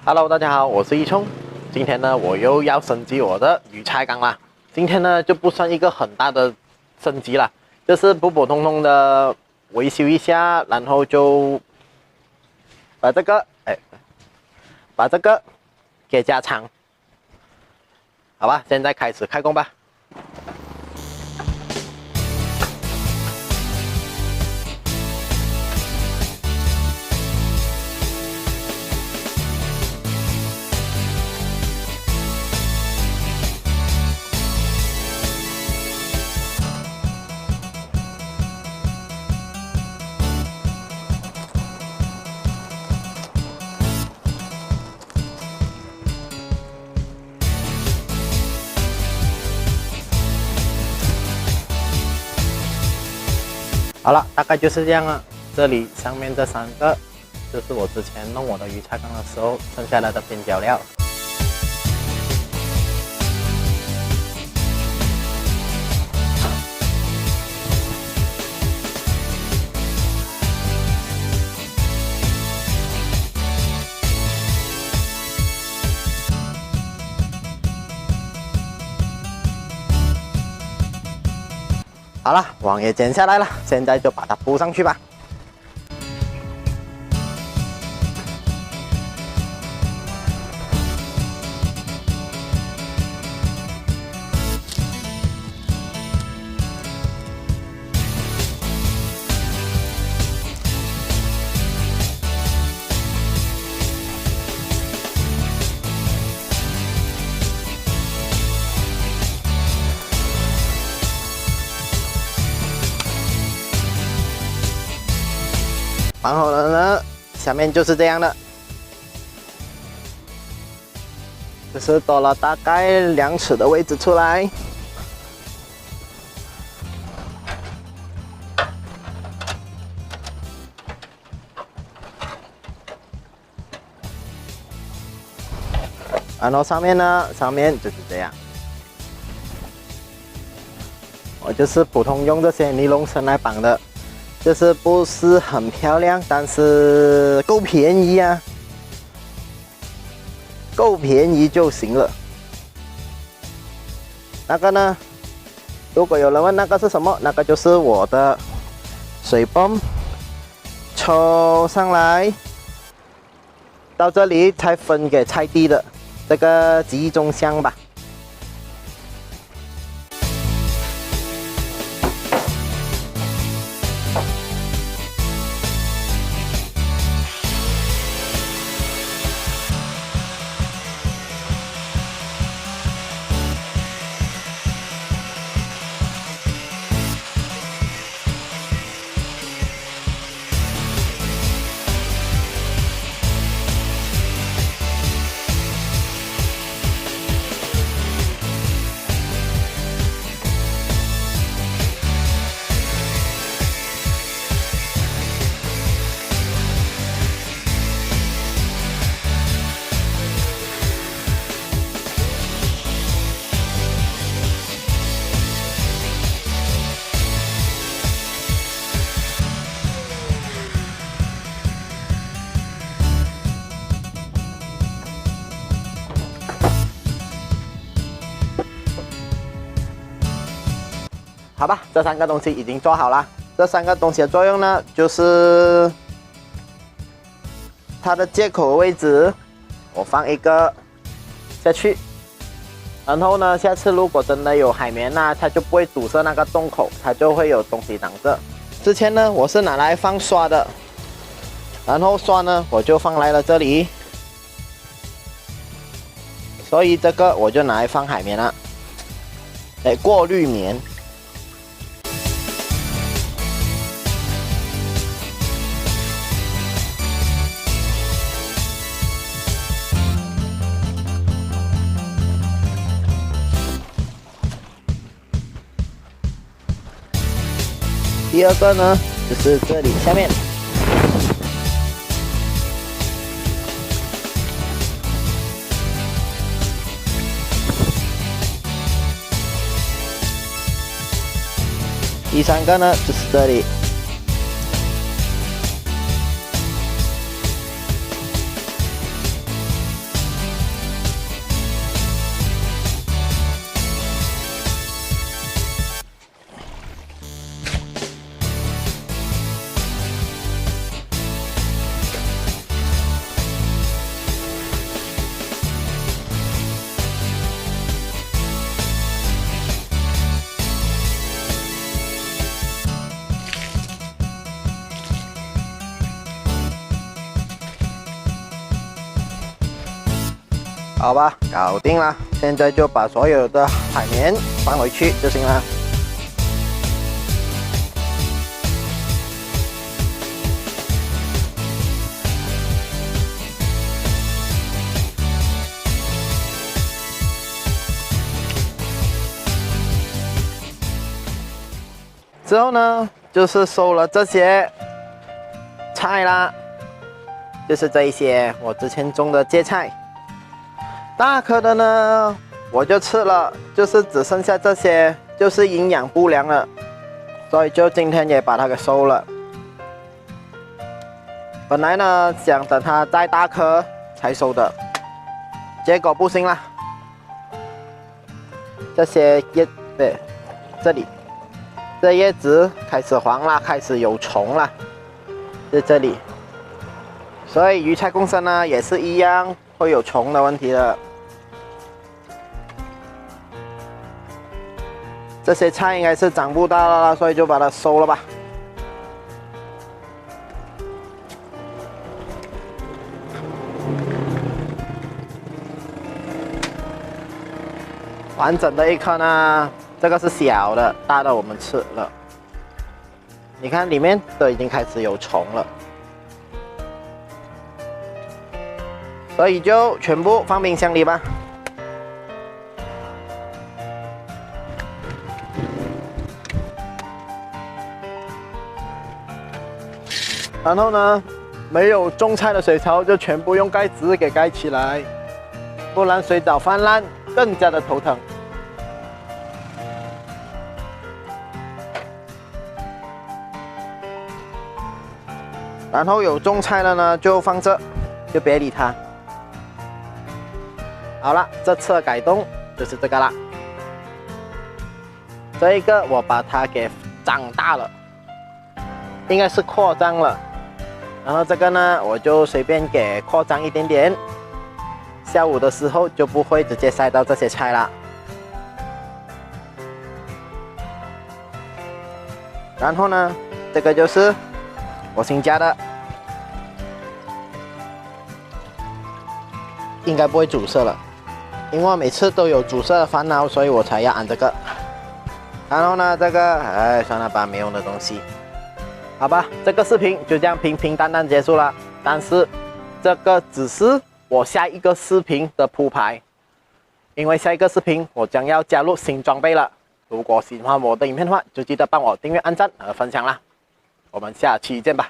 Hello，大家好，我是一冲。今天呢，我又要升级我的鱼菜缸啦。今天呢，就不算一个很大的升级啦，就是普普通通的维修一下，然后就把这个给加长，好吧？现在开始开工吧。好了，大概就是这样了。这里上面这3个，就是我之前弄我的鱼菜缸的时候剩下来的边角料。好了，网也剪下来了，现在就把它铺上去吧。绑好了呢，下面就是这样的，就是多了大概2尺的位置出来。然后上面就是这样。我就是普通用这些尼龙绳来绑的。就是不是很漂亮，但是够便宜啊，够便宜就行了。那个呢，如果有人问那个是什么，那个就是我的水泵抽上来，到这里才分给菜地的这个集中箱吧。好吧，这3个东西已经做好了。这3个东西的作用呢，就是它的接口位置，我放一个下去。然后呢，下次如果真的有海绵啊，它就不会堵塞那个洞口，它就会有东西挡着。之前呢，我是拿来放刷的，然后刷呢，我就放来了这里，所以这个我就拿来放海绵了，过滤棉。第2个呢，就是这里下面。第3个呢，就是这里。好吧，搞定了。现在就把所有的海绵放回去就行了。之后呢，就是收了这些菜啦，就是这一些我之前种的芥菜。大颗的呢，我就吃了，就是只剩下这些，就是营养不良了，所以就今天也把它给收了。本来呢想等它再大颗才收的，结果不行啦，这些叶对这里。这叶子开始黄了，开始有虫了，在这里。所以鱼菜共生呢也是一样会有虫的问题的。这些菜应该是长不大了，所以就把它收了吧。完整的一颗呢。这个是小的，大的我们吃了。你看里面都已经开始有虫了，所以就全部放冰箱里吧。然后呢，没有种菜的水槽就全部用盖子给盖起来，不然水藻泛滥更加的头疼。然后有种菜的呢，就放这，就别理它。好了，这次的改动就是这个啦。这一个我把它给长大了，应该是扩张了。然后这个呢，我就随便给扩张一点点。下午的时候就不会直接晒到这些菜啦。然后呢，这个就是我新加的，应该不会阻塞了，因为我每次都有阻塞的烦恼，所以我才要安这个。然后呢，这个算了吧，没用的东西，好吧，这个视频就这样平平淡淡结束了。但是这个只是我下一个视频的铺排，因为下一个视频我将要加入新装备了。如果喜欢我的影片的话，就记得帮我订阅、按赞和分享啦。我们下期见吧。